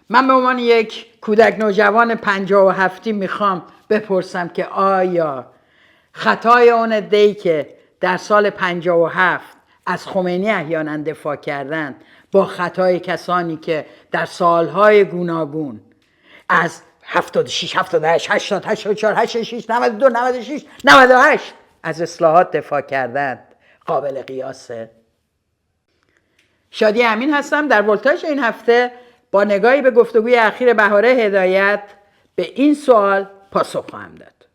من به عنوان یک کودک نوجوان 57 میخوام بپرسم که آیا خطای اون عده‌ای که در سال 57 از خمینی احیانا دفاع کردند با خطای کسانی که در سالهای گوناگون از 76 78 80 84 86 92 96 98 از اصلاحات دفاع کردند قابل قیاسه؟ شادی امین هستم. در ولتاژ این هفته با نگاهی به گفتگوی اخیر بهاره هدایت به این سوال پاسخ خواهم داد.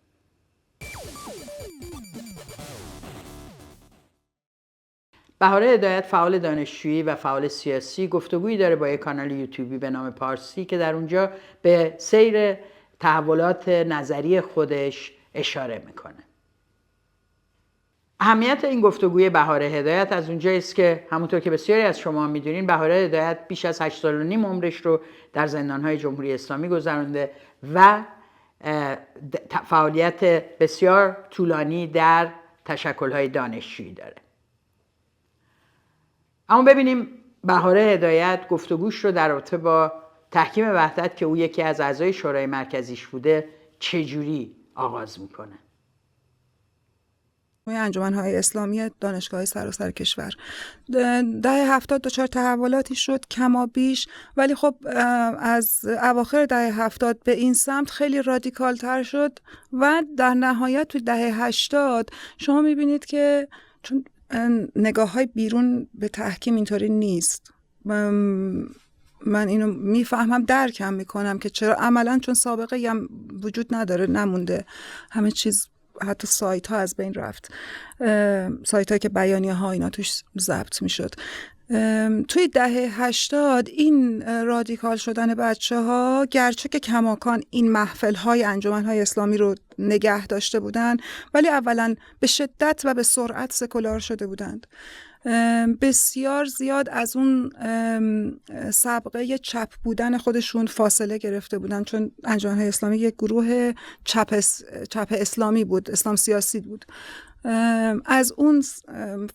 بهاره هدایت فعال دانشجویی و فعال سیاسی گفتگویی داره با یک کانال یوتیوبی به نام پارسی که در اونجا به سیر تحولات نظری خودش اشاره میکنه. اهمیت این گفتگوی بهاره هدایت از اونجایی است که همونطور که بسیاری از شما میدونین بهاره هدایت بیش از 8 سال و نیم عمرش رو در زندانهای جمهوری اسلامی گذرانده و فعالیت بسیار طولانی در تشکل‌های دانشجویی داره. اما ببینیم بهاره هدایت گفتگوش رو در رابطه با تحکیم وحدت که او یکی از اعضای شورای مرکزیش بوده چجوری آغاز میکنه. انجمن‌های اسلامی دانشگاه‌های سراسر کشور دهه 70 دچار تحولاتی شد کما بیش، ولی خب از اواخر دهه 70 به این سمت خیلی رادیکال تر شد و در نهایت تو دهه 80 شما میبینید که چون نگاه‌های بیرون به تحکیم اینطوری نیست، من اینو میفهمم، درکم میکنم که چرا عملاً چون سابقه هم وجود نداره، نمونده، همه چیز حتی سایت ها از بین رفت، سایت هایی که بیانیه ها اینا توش ضبط میشد. توی دهه 80 این رادیکال شدن بچه ها گرچه که کماکان این محفل های انجمن های اسلامی رو نگه داشته بودن، ولی اولا به شدت و به سرعت سکولار شده بودند. بسیار زیاد از اون سابقه چپ بودن خودشون فاصله گرفته بودن، چون انجمن‌های اسلامی یک گروه چپ اسلامی بود، اسلام سیاسی بود. از اون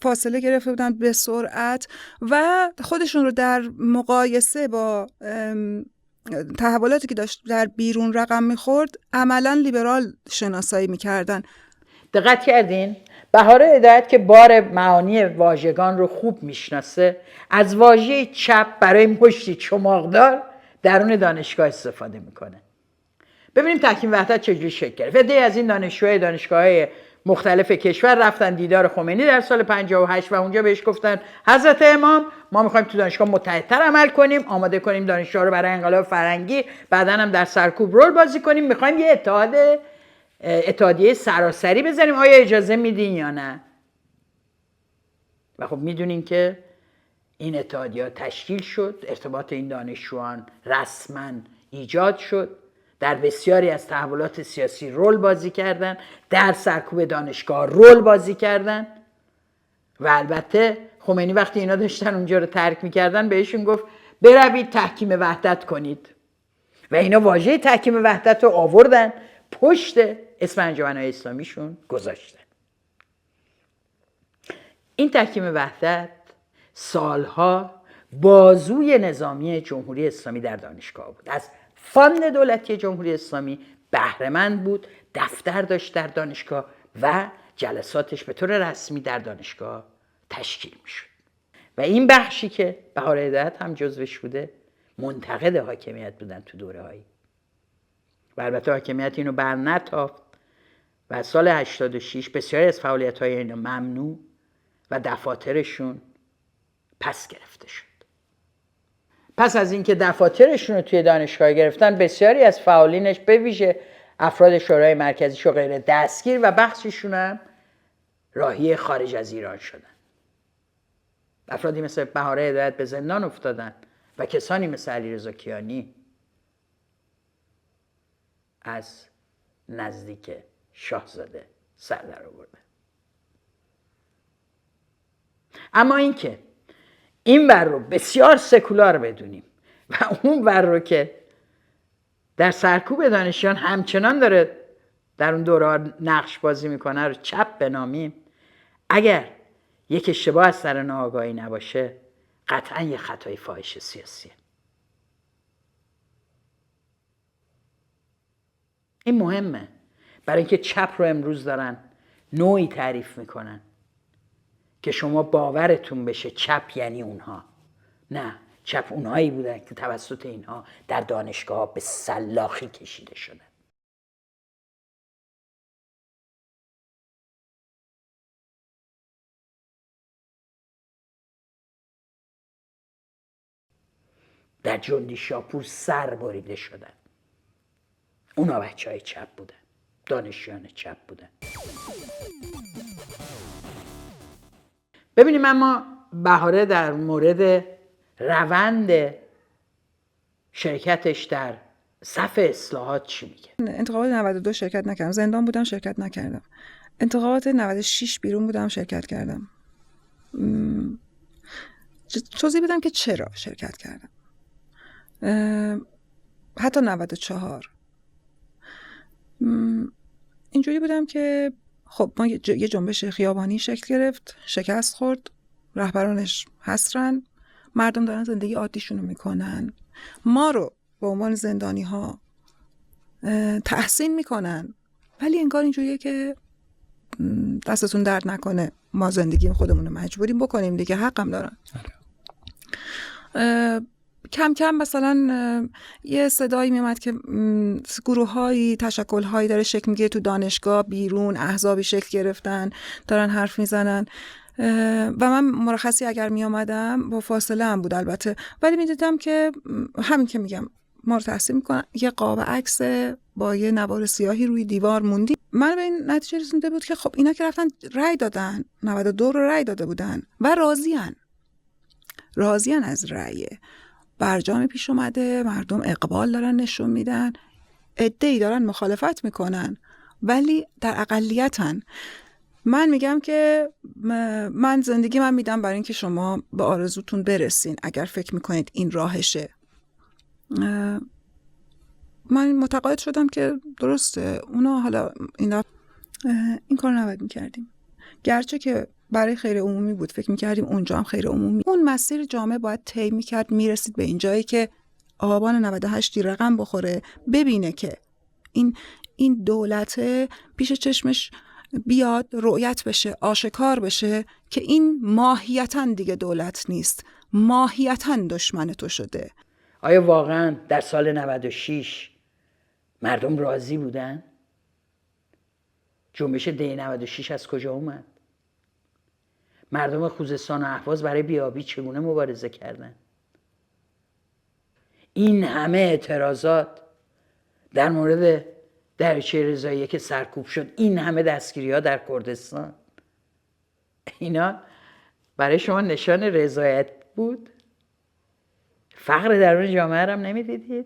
فاصله گرفته بودن به سرعت و خودشون رو در مقایسه با تحولاتی که داشت در بیرون رقم میخورد عملاً لیبرال شناسایی میکردن. دقت کردین؟ بهاره هدایت که بار معانی واژگان رو خوب میشناسه از واژه چپ برای مشتی چماقدار درون دانشگاه استفاده میکنه. ببینیم تحکیم وحدت چجوری شکل گرفت. عده‌ای از این دانشجوهای دانشگاه‌های مختلف کشور رفتن دیدار خمینی در سال 58 و اونجا بهش گفتن حضرت امام ما میخوایم تو دانشگاه متحدتر عمل کنیم، آماده کنیم دانشجوها رو برای انقلاب فرهنگی، بعداً هم در سرکوب رول بازی کنیم، میخوایم یه اتحادیه سراسری بزنیم، آیا اجازه میدین یا نه؟ و خب میدونین که این اتحادیه تشکیل شد، ارتباط این دانشجویان رسما ایجاد شد، در بسیاری از تحولات سیاسی رول بازی کردن، در سرکوب دانشگاه رول بازی کردن و البته خمینی وقتی اینا داشتن اونجا رو ترک میکردن بهشون گفت بروید تحکیم وحدت کنید و اینا واژه تحکیم وحدت رو آوردن پشت اسم انجمن‌های اسلامیشون گذاشتن. این تحکیم وحدت سالها بازوی نظامی جمهوری اسلامی در دانشگاه بود، از فاند دولتی جمهوری اسلامی بهره‌مند بود، دفتر داشت در دانشگاه و جلساتش به طور رسمی در دانشگاه تشکیل میشد و این بخشی که بهاره هدایت هم جزوش بوده منتقد حاکمیت بودن تو دوره‌هایی و البته حاکمیت اینو بر نتافت و از سال 86 بسیاری از فعالیت‌های اینا ممنوع و دفاترشون پس گرفته شد. پس از اینکه دفاترشون رو توی دانشگاه گرفتن بسیاری از فعالینش به ویژه افراد شورای مرکزیش و غیره دستگیر و بخششون هم راهی خارج از ایران شدن. افرادی مثل بهاره هدایت به زندان افتادن و کسانی مثل علیرضا کیانی از نزدیک شاهزاده سر در آوردن. اما اینکه این ور رو بسیار سکولار بدونیم و اون ور رو که در سرکوب دانشجویان همچنان داره در اون دوره نقش بازی میکنه رو چپ بنامیم، اگر یک اشتباه از سر ناآگاهی نباشه قطعا یه خطای فاحش سیاسیه. این مهمه، برای اینکه چپ رو امروز دارن نوعی تعریف میکنن که شما باورتون بشه چپ یعنی اونها. نه، چپ اونهایی بودن که توسط اینها در دانشگاه به سلاخی کشیده شدن. در جندی شاپور سر بریده شدن. اونا بچه چپ بودن، دانشجویان چپ بودن. ببینیم اما بهاره در مورد روند شرکتش در صف اصلاحات چی میگه؟ انتخابات 92 شرکت نکردم، زندان بودم شرکت نکردم. انتخابات 96 بیرون بودم شرکت کردم. توضیح بدم که چرا شرکت کردم. حتی 94 اینجوری بودم که خب ما یه جنبش خیابانی شکل گرفت، شکست خورد، رهبرانش حسرن، مردم دارن زندگی عادیشونو میکنن، ما رو به عنوان زندانی ها تحسین میکنن، ولی انگار اینجوریه که دستتون درد نکنه، ما زندگی خودمون رو مجبوریم بکنیم دیگه، حقم دارن. کم کم مثلا یه صدایی میومد که گروه‌هایی، تشکل‌هایی داره شکل میگیره تو دانشگاه، بیرون احزابی شکل گرفتن، دارن حرف میزنن و من مرخصی اگر میامدم با فاصله هم بود البته، ولی میدیدم که همین که میگم ما رو تحسین میکنن. یه قاب عکس با یه نوار سیاهی روی دیوار موندی. من به این نتیجه رسیده بود که خب اینا که رفتن رأی دادن، 92 رو رأی داده بودن و راضیان از رأی. برجامی پیش اومده، مردم اقبال دارن نشون میدن، عده‌ای دارن مخالفت میکنن ولی در اقلیتن. من میگم که من زندگی من میدم برای اینکه شما به آرزوتون برسین. اگر فکر میکنید این راهشه، من معتقد شدم که درسته، اونا حالا این کار نباید میکردیم، گرچه که برای خیر عمومی بود، فکر میکردیم اونجا هم خیر عمومی. اون مسیر جامعه باید طی میکرد، میرسید به این جایی که آبان 98 رقم بخوره، ببینه که این دولت پیش چشمش بیاد، رؤیت بشه، آشکار بشه که این ماهیتاً دیگه دولت نیست، ماهیتاً دشمن تو شده. آیا واقعا در سال 96 مردم راضی بودن؟ جنبش دی 96 از کجا اومد؟ مردم خوزستان و اهواز برای بیابی چگونه مبارزه کردن؟ این همه اعتراضات در مورد دریاچه رضاییه که سرکوب شد، این همه دستگیری ها در کردستان، اینا برای شما نشان رضایت بود؟ فقر درون جامعه رو هم نمیدیدید؟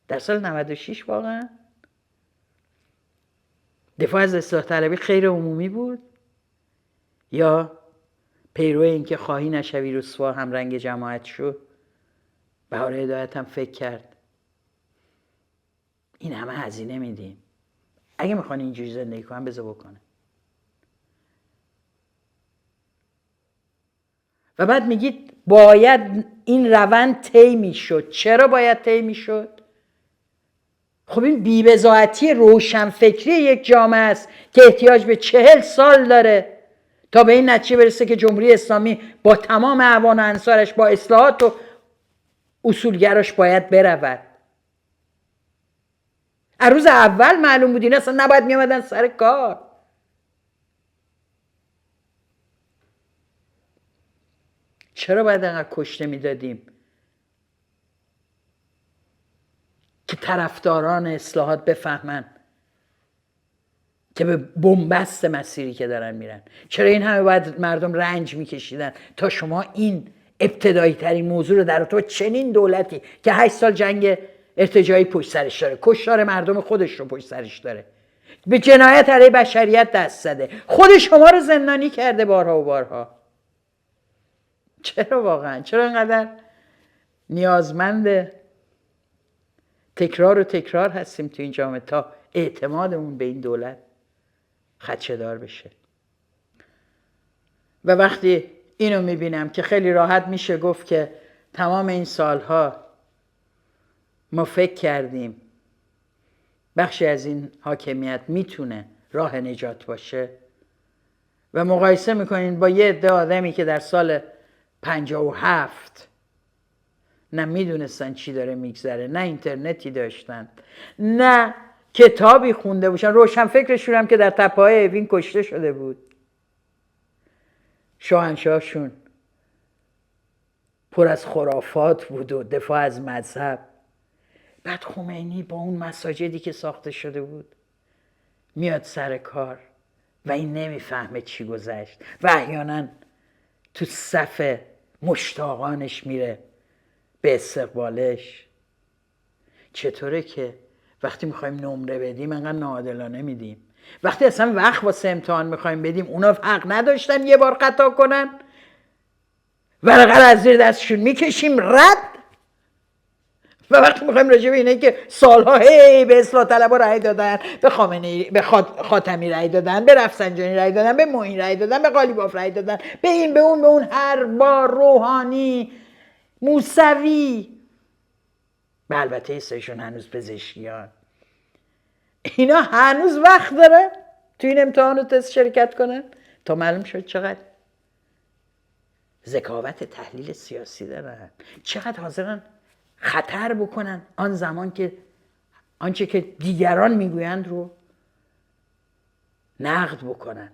در سال 96 واقعا دفاع از اصلاح طلبی خیر عمومی بود؟ یا پیرو این که خواهی نشوی رسوا هم رنگ جماعت شد؟ بهاره هدایت هم فکر کرد این همه هزینه میدیم، اگه میخوان اینجوری زندگی کنن بذار بکنه. و بعد میگید باید این روند طی میشد. چرا باید طی میشد؟ خب این بی‌بضاعتی روشنفکری یک جامعه است که احتیاج به 40 سال داره تا به این نتیجه برسه که جمهوری اسلامی با تمام اعوان و انصارش، با اصلاحات و اصولگراش باید برود. از روز اول معلوم بود اینا اصلا نباید میامدن سر کار. چرا باید انقدر کشته میدادیم که طرفداران اصلاحات بفهمن که به بنبست مسیری که دارن میرن؟ چرا این همه باید مردم رنج میکشیدن تا شما این ابتدایی ترین موضوع رو در تو چنین دولتی که 8 سال جنگ ارتجاعی پشت سرش داره، کشتار مردم خودش رو پشت سرش داره، به جنایت علیه بشریت دست زده، خود شما رو زندانی کرده بارها و بارها؟ چرا واقعا؟ چرا اینقدر نیازمند تکرار و تکرار هستیم تو این جامعه تا اعتمادمون به این دولت خدشه‌دار بشه؟ و وقتی اینو میبینم که خیلی راحت میشه گفت که تمام این سالها ما فکر کردیم بخشی از این حاکمیت میتونه راه نجات باشه و مقایسه میکنین با یه عده آدمی که در سال 57 نه میدونستن چی داره میگذره، نه اینترنتی داشتن، نه کتابی خونده باشن. روشن فکرشون هم که در تپه‌های اوین کشته شده بود، شاهنشاهشون پر از خرافات بود و دفاع از مذهب. بعد خمینی با اون مساجدی که ساخته شده بود میاد سر کار و این نمیفهمه چی گذشت و احیانا تو صف مشتاقانش میره به استقبالش. چطوره که وقتی میخوایم نمره بدیم انقدر ناعادلانه میدیم؟ وقتی اصلا وقت واسه امتحان میخوایم بدیم اونا حق نداشتن یه بار خطا کنن؟ ورقه رو از زیر دستشون میکشیم رد. و وقتی میخوایم راجع به اینه که سالها هی به اصلاح طلبها رأی دادن، به خامنه‌ای، به خاتمی رأی دادن، به رفسنجانی رأی دادن، به معین رأی دادن، به قالیباف رأی دادن، به این به اون هر بار روحانی، موسوی، به البته یه سریشون هنوز پزشکیان، اینا هنوز وقت داره تو این امتحان و تست شرکت کنن تا معلوم شد چقدر ذکاوت تحلیل سیاسی دارن، چقدر حاضرن خطر بکنن آن زمان که آنچه که دیگران میگویند رو نقد بکنن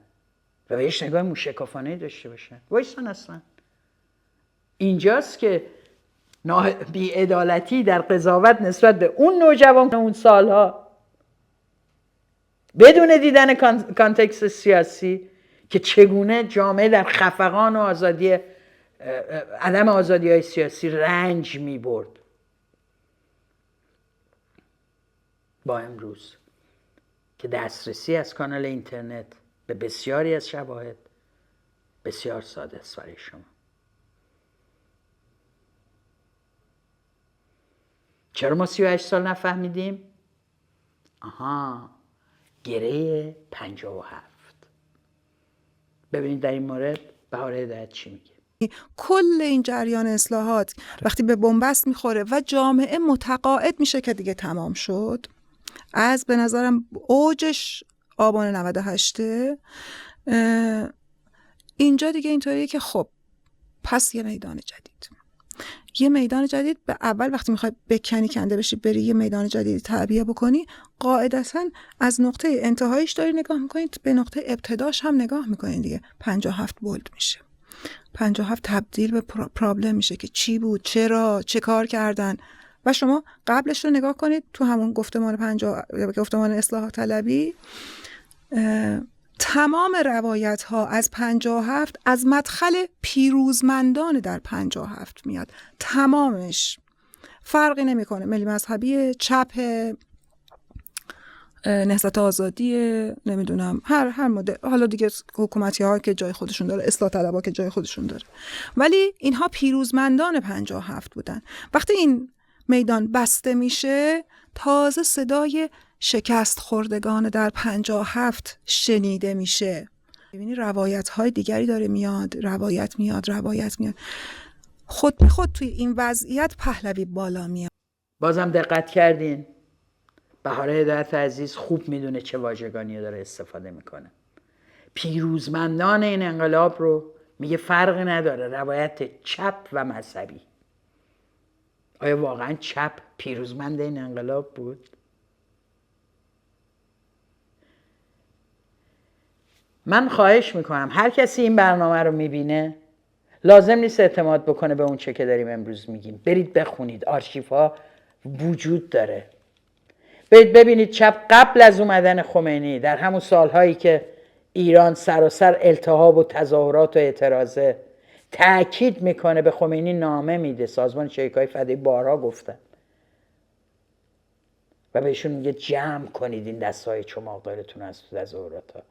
و بهش نگاه موشکافانه داشته باشن. وایسان اصلا اینجاست که بی‌عدالتی در قضاوت نسبت به اون نوجوان اون سالها بدون دیدن کانتکست سیاسی که چگونه جامعه در خفقان و آزادی عدم آزادی‌های سیاسی رنج می‌برد، با امروز که دسترسی از کانال اینترنت به بسیاری از شواهد بسیار ساده است برای شما. چرا ما 38 سال نفهمیدیم؟ گره 57. ببینید در این مورد بهاره هدایت چی میگه. کل این جریان اصلاحات وقتی به بنبست میخوره و جامعه متقاعد میشه که دیگه تمام شد، از به نظرم اوجش آبان 98 اینجا دیگه اینطوریه که خب پس یه میدان جدید به اول وقتی میخوای بکنی کنده بشی بری یه میدان جدید تعبیه بکنی، قاعدتا از نقطه انتهایش داری نگاه میکنی به نقطه ابتداش هم نگاه میکنی دیگه. 57 بولد میشه، 57 تبدیل به پرابلم میشه که چی بود، چرا، چه کار کردن. و شما قبلش رو نگاه کنید تو همون گفتمان اصلاح طلبی، تمام روایت ها از 57 از مدخل پیروزمندان در 57 میاد، تمامش فرقی نمیکنه ملی مذهبی، چپ، نهضت آزادی، نمیدونم هر مدل، حالا دیگه حکومتی ها که جای خودشون داره، اصلاح طلبها که جای خودشون داره، ولی اینها پیروزمندان 57 بودن. وقتی این میدان بسته میشه تازه صدای شکست خوردگان در 57 شنیده میشه. ببینی روایت های دیگری داره میاد، روایت میاد. خود به خود توی این وضعیت پهلوی بالا میاد. بازم دقت کردین بهاره هدایت عزیز خوب میدونه چه واژگانی داره استفاده میکنه. پیروزمندان این انقلاب رو میگه فرقی نداره روایت چپ و مذهبی. آیا واقعا چپ پیروزمند این انقلاب بود؟ من خواهش میکنم هر کسی این برنامه رو میبینه لازم نیست اعتماد بکنه به اون چه که داریم امروز میگیم. برید بخونید، آرشیوها وجود داره. برید ببینید چپ قبل از اومدن خمینی در همون سالهایی که ایران سراسر التهاب و تظاهرات و اعتراضه تأکید میکنه، به خمینی نامه میده، سازمان شریکای فدایی بارها گفتن و بهشون میگه جمع کنید این دستهای چماقدارتون از تظاهرات ها.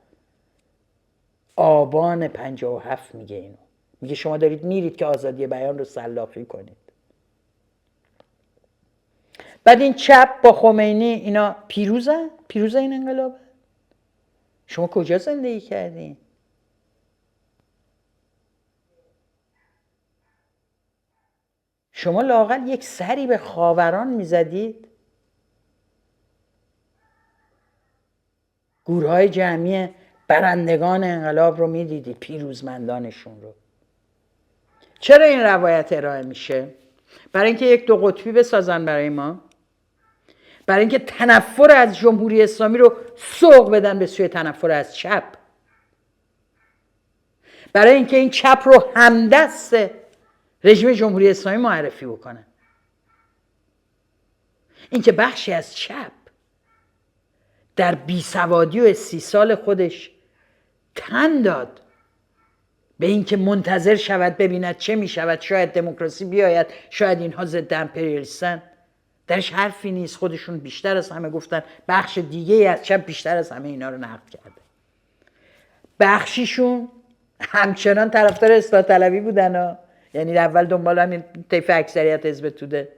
آبان 57 میگه اینو، میگه شما دارید میرید که آزادی بیان رو سلاخی کنید. بعد این چپ با خمینی اینا پیروزن این انقلاب. شما کجا زندگی کردین؟ شما لااقل یک سری به خاوران میزدید؟ گورهای جمعی برندگان انقلاب رو میدیدی، پیروزمندانشون رو. چرا این روایت ارائه میشه؟ برای اینکه یک دو قطبی بسازن برای ما، برای اینکه تنفر از جمهوری اسلامی رو سوق بدن به سوی تنفر از چپ، برای اینکه این چپ رو همدست رژیم جمهوری اسلامی معرفی بکنن. اینکه بخشی از چپ در بیسوادی و استیصال خودش تن داد به اینکه منتظر شود ببیند چه می شود، شاید دموکراسی بیاید، شاید اینها ضد امپریالیستن، درش حرفی نیست. خودشون بیشتر از همه گفتن، بخش دیگه از چپ بیشتر از همه اینا رو نقد کرده. بخشیشون همچنان طرفدار اصلاح طلبی بودن یعنی اول دنبال همین طیف اکثریت حزب توده.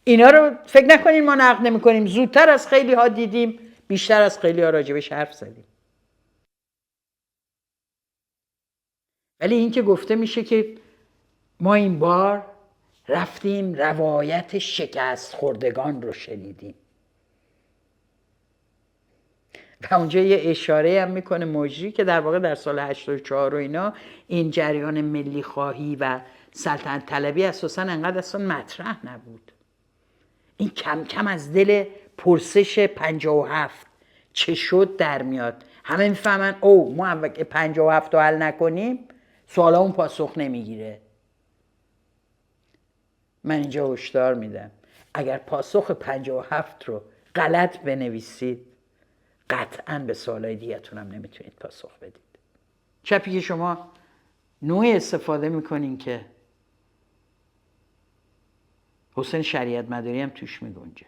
اینا رو فکر نکنین ما نقد نمی کنیم، زودتر از خیلی ها دیدیم، بیشتر از خیلی ها راجبش حرف زدیم. ولی این که گفته میشه که ما این بار رفتیم روایت شکست خوردگان رو شنیدیم و اونجا یه اشاره هم میکنه مجری که در واقع در سال 84 و اینا این جریان ملی خواهی و سلطنت طلبی اساسا انقدر اصلا مطرح نبود. این کم کم از دل پرسش 57 چه شد در میاد. همه میفهمن او ما 57 رو حل نکنیم سوالامون پاسخ نمیگیره. من اینجا هشدار میدم اگر پاسخ 57 رو غلط بنویسید قطعاً به سوالای دیگه‌تون هم نمیتونید پاسخ بدید. چپی که شما نوعی استفاده میکنین که حسین شریعت مداری هم توش میگنجه.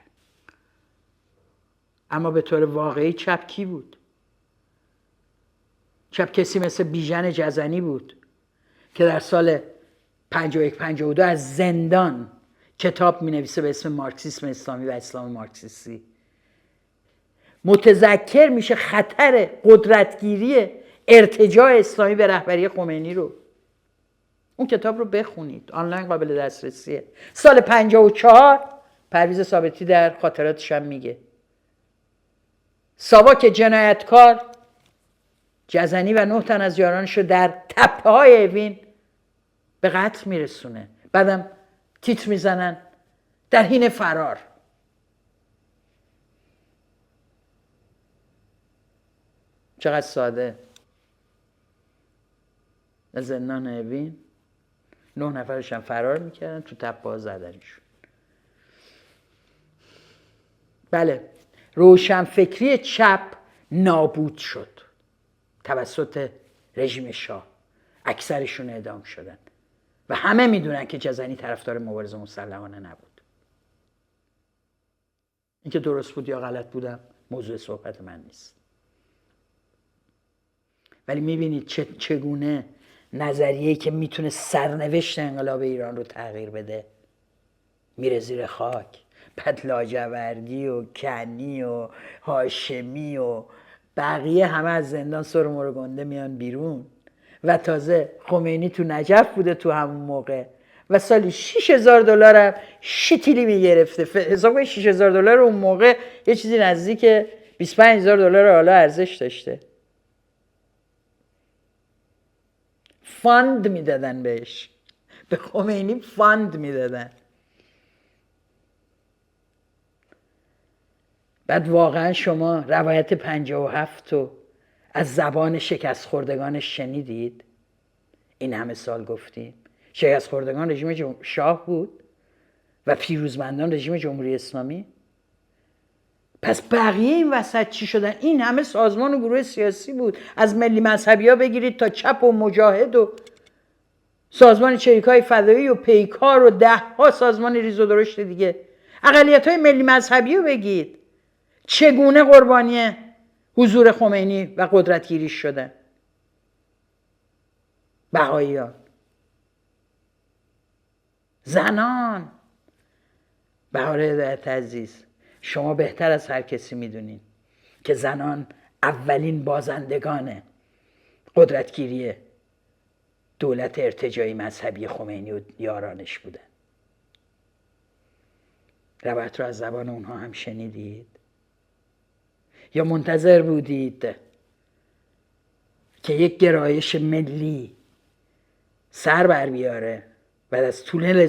اما به طور واقعی چپ کی بود؟ چپ کسی مثل بیژن جزنی بود که در سال 51-52 از زندان کتاب مینویسه به اسم مارکسیسم اسلامی و اسلام مارکسیستی. متذکر میشه خطر قدرتگیری ارتجاع اسلامی به رهبری خمینی رو. اون کتاب رو بخونید، آنلاین قابل دسترسیه. سال 54 پرویز ثابتی در خاطراتش هم میگه ساواک جنایتکار جزنی و 9 تن از یارانش رو در تپه های اوین به قتل میرسونه. بعدم تیتر میزنن در حین فرار. چقدر ساده. از زندان اوین 9 نفرش هم فرار میکردن، تو تپه ها زدنشون. بله، روشنفکری چپ نابود شد توسط رژیم شاه. اکثرشون اعدام شدن و همه میدونن که جزنی طرفدار مبارزه مسلحانه نبود. اینکه درست بود یا غلط بودم موضوع صحبت من نیست. ولی میبینید چگونه نظریه‌ای که میتونه سرنوشت انقلاب ایران رو تغییر بده میره زیر خاک. بعد لاجوردی و کنی و هاشمی و بقیه همه از زندان سر مرو گنده میان بیرون و تازه خمینی تو نجف بوده تو همون موقع و سالی $6,000 هم شتیلی میگرفته. حساب کنید $6,000 اون موقع یه چیزی نزدیک $25,000 حالا ارزش داشته. فاند میدادن بهش، به خمینی فاند میدادن. بعد واقعا شما روایت 57 رو از زبان شکست خوردگانش شنیدید؟ این همه سال گفتیم شکست خوردگان رژیم شاه بود و پیروزمندان رژیم جمهوری اسلامی. پس بقیه این وسط چی شدن؟ این همه سازمان و گروه سیاسی بود، از ملی مذهبی ها بگیرید تا چپ و مجاهد و سازمان چریکای فدایی و پیکار و 10 ها سازمان ریز و درشت دیگه. اقلیت های ملی مذهبی رو بگید چگونه قربانی حضور خمینی و قدرتگیری شدن. بهائیان، زنان. بهار هدایت عزیز، شما بهتر از هر کسی میدونین که زنان اولین بازندگان قدرتگیری دولت ارتجاعی مذهبی خمینی و یارانش بودن. روایت رو از زبان اونها هم شنیدید؟ یا منتظر بودید که یک گرایش ملی سر بر بیاره بعد از طول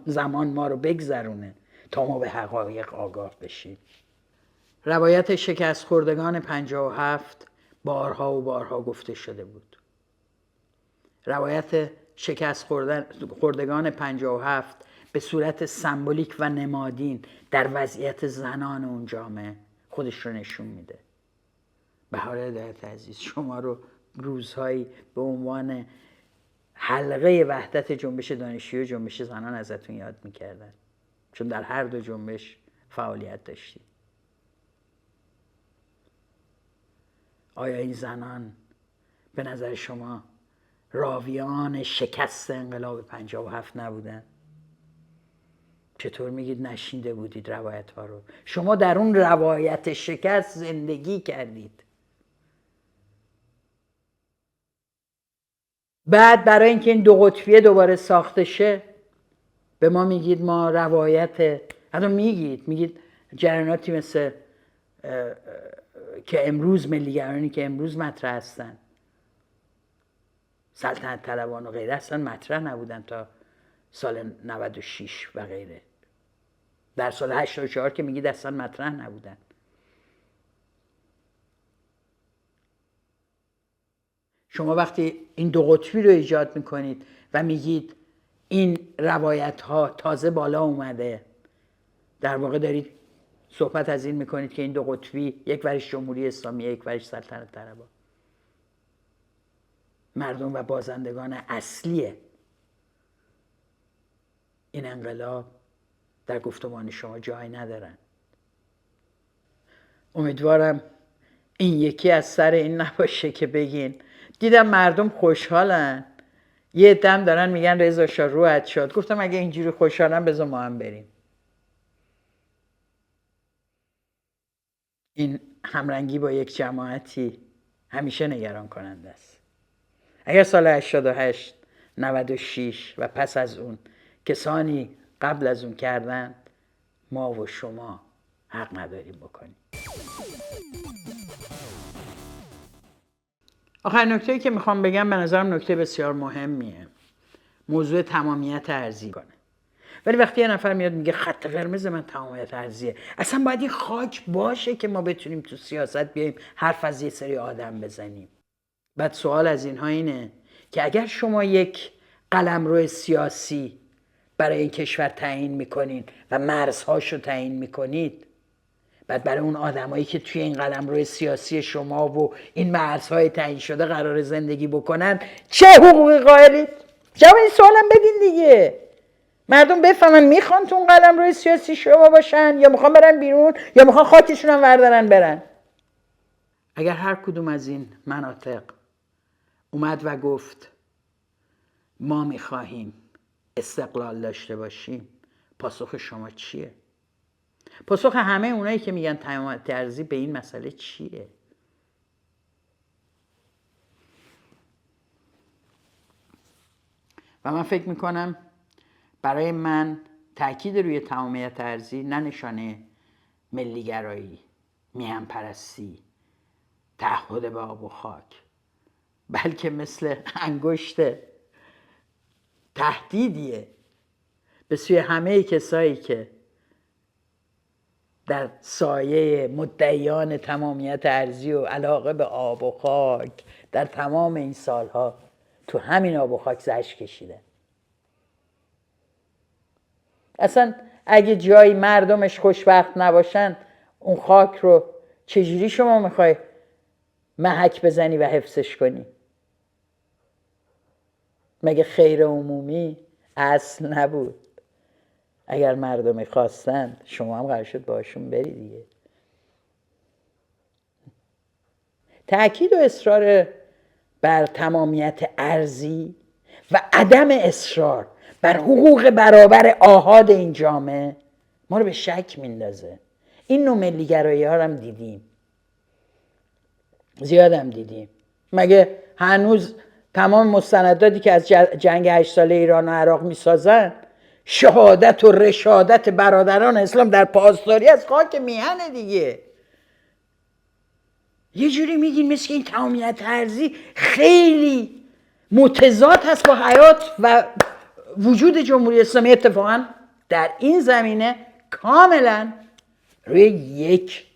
زمان ما رو بگذرونه تا ما به حقایق آگاه بشیم؟ روایت شکست خوردگان 57 بارها و بارها گفته شده بود. روایت شکست خوردگان 57 به صورت سمبولیک و نمادین در وضعیت زنان اون جامعه خودش رو نشون میده. بهار هدایت عزیز، شما رو روزهایی به عنوان حلقه وحدت جنبش دانشجویی و جنبش زنان ازتون یاد میکردن، چون در هر دو جنبش فعالیت داشتید. آیا این زنان به نظر شما راویان شکست انقلاب 57 نبودن؟ چطور میگید نشنیده بودید روایت ها رو؟ شما در اون روایت شکست زندگی کردید. بعد برای اینکه این دو قطبیه دوباره ساخته شه به ما میگید ما روایت، حتی میگید جریاناتی مثل که امروز ملیگرانی که امروز مطرح هستن، سلطنت طلبان و غیره، اصلا مطرح نبودن تا سال 96 و غیره. در سال 84 که میگید اصلا مطرح نبودن. شما وقتی این دو قطبی رو ایجاد میکنید و میگید این روایت ها تازه بالا اومده، در واقع دارید صحبت از این میکنید که این دو قطبی، یک ورش جمهوری اسلامی، یک ورش سلطنت طلبان، مردم و بازندگان اصلی این انقلاب در گفتمان شما جای ندارن. امیدوارم این یکی از سر این نباشه که بگین دیدم مردم خوشحالن، یه دم دارن میگن رضا شاه روحت شد. گفتم اگه اینجوری خوشحالن بذار ما هم بریم. این همرنگی با یک جماعتی همیشه نگران کننده است. اگر سال 88 96 و پس از اون کسانی قبل از اون کردن، ما و شما حق نداریم بکنیم. آخرین نکته‌ای که میخوام بگم به نظرم نکته بسیار مهمیه. موضوع تمامیت ارضی کنه. ولی وقتی یه نفر میاد میگه خط قرمز من تمامیت ارضیه، اصلا باید این خاک باشه که ما بتونیم تو سیاست بیایم حرف از یه سری آدم بزنیم. بعد سوال از اینها اینه که اگر شما یک قلمرو سیاسی برای این کشور تعیین میکنین و مرزهاشو تعیین میکنید، بعد برای اون آدمایی که توی این قلمرو سیاسی شما و این مرزهای تعیین شده قرار زندگی بکنن چه حقوقی قائلید؟ جواب این سوالم بدین دیگه. مردم بفهمن میخوان تو اون قلمرو سیاسی شما باشن یا میخوان برن بیرون یا میخوان خاکشون هم وردارن برن. اگر هر کدوم از این مناطق اومد و گفت ما میخواهیم استقلال داشته باشیم، پاسخ شما چیه؟ پاسخ همه اونایی که میگن تمامیت ارضی به این مسئله چیه؟ و من فکر میکنم برای من تاکید روی تمامیت ارضی نه نشانه ملیگرایی، میهن پرستی، تعهد به آب و خاک، بلکه مثل انگشت تهدیدیه به سوی همه کسایی که در سایه مدعیان تمامیت ارضی و علاقه به آب و خاک در تمام این سالها تو همین آب و خاک زجر کشیده. اصلا اگه جایی مردمش خوشبخت نباشن اون خاک رو چجوری شما میخوای محک بزنی و حفظش کنی؟ مگه خیر عمومی اصل نبود؟ اگر مردمی خواستند شما هم قرار شد باشون بری دیگه. تأکید و اصرار بر تمامیت ارضی و عدم اصرار بر حقوق برابر آحاد این جامعه ما رو به شک میندازه. این نوع ملیگرایی ها رو هم دیدیم، زیاد هم دیدیم. مگه هنوز تمام مستنداتی که از جنگ 8 ساله ایران و عراق میسازن شهادت و رشادت برادران اسلام در پاسداری از خاک میهن دیگه. یه جوری میگین مثل این تمامیت ارضی خیلی متضاد هست با حیات و وجود جمهوری اسلامی. اتفاقا در این زمینه کاملا روی یک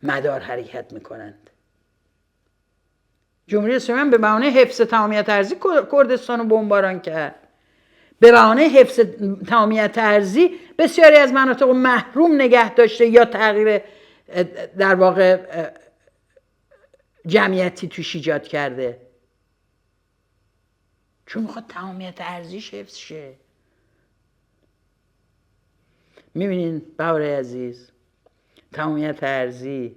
مدار حرکت میکنند. جمهوری اسلامی هم به بهانه حفظ تمامیت ارضی کردستان رو بمباران کرد، به بهانه حفظ تمامیت ارضی بسیاری از مناطق رو محروم نگه داشته یا تغییر در واقع جمعیتی توش ایجاد کرده، چون میخواد تمامیت ارضیش حفظ شه. میبینین بهاره عزیز، تمامیت ارضی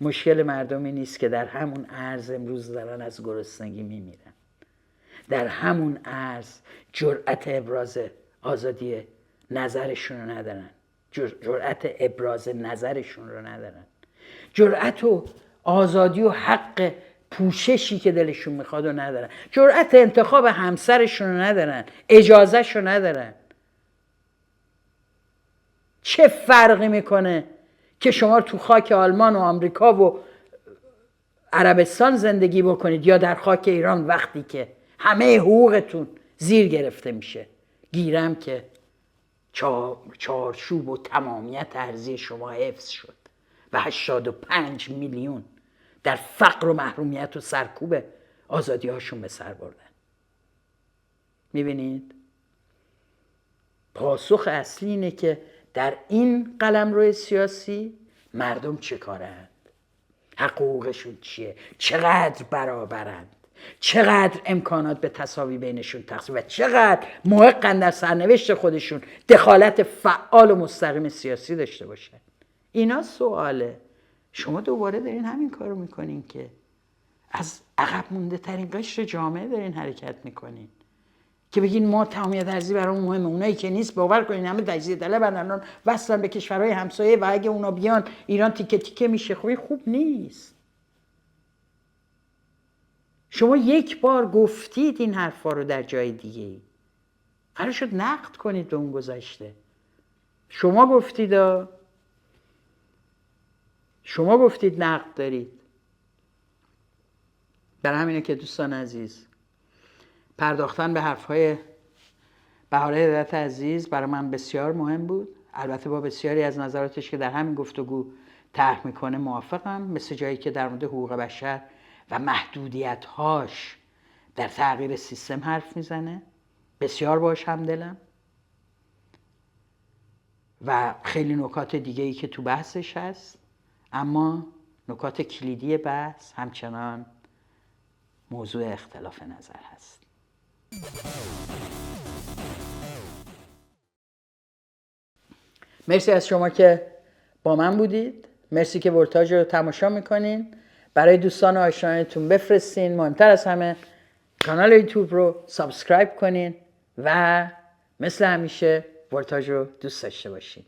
مشکل مردمی نیست که در همون ارز امروز دارن از گرسنگی میمیرن، در همون ارز جرأت ابراز آزادی نظرشون رو ندارن، جرأت ابراز نظرشون رو ندارن، جرأت و آزادی و حق پوششی که دلشون میخواد رو ندارن، جرأت انتخاب همسرشون رو ندارن، اجازهش رو ندارن. چه فرقی میکنه که شما تو خاک آلمان و آمریکا و عربستان زندگی بکنید یا در خاک ایران، وقتی که همه حقوقتون زیر گرفته میشه؟ گیرم که چارچوب و تمامیت ارضی شما حفظ شد و 85 میلیون در فقر و محرومیت و سرکوب آزادی هاشون به سر بردن. میبینید؟ پاسخ اصلی اینه که در این قلمرو سیاسی مردم چه کارند، حقوقشون چیه، چقدر برابرند، چقدر امکانات به تساوی بینشون تقسیم و چقدر محقن در سرنوشت خودشون دخالت فعال و مستقیم سیاسی داشته باشن. اینا سواله. شما دوباره دارین همین کارو میکنین که از عقب مونده ترین قشر جامعه دارین حرکت میکنین که بگین ما تمامیت ارضی برامون مهمه. اونایی که نیست، باور کنین همه تجزیه طلبن، الان وصلن به کشورهای همسایه و اگه اونا بیان ایران تیکه تیکه میشه. خوب نیست. شما یک بار گفتید این حرفا رو در جای دیگه، قرار شد نقد کنید به اون گذشته. شما گفتید نقد دارید. برای همینه که دوستان عزیز، پرداختن به حرفهای بهاره هدایت عزیز برای من بسیار مهم بود. البته با بسیاری از نظراتش که در همین گفتگو طرح میکنه موافقم، مثل جایی که در مورد حقوق بشر و محدودیت‌هاش در تغییر سیستم حرف میزنه، بسیار باهاش همدلم، و خیلی نکات دیگه‌ای که تو بحثش هست. اما نکات کلیدی بحث همچنان موضوع اختلاف نظر هست. مرسی از شما که با من بودید. مرسی که ولتاژ رو تماشا میکنین. برای دوستان و آشنایانتون بفرستین. مهمتر از همه کانال یوتیوب رو سابسکرایب کنین و مثل همیشه ولتاژ رو دوست داشته باشین.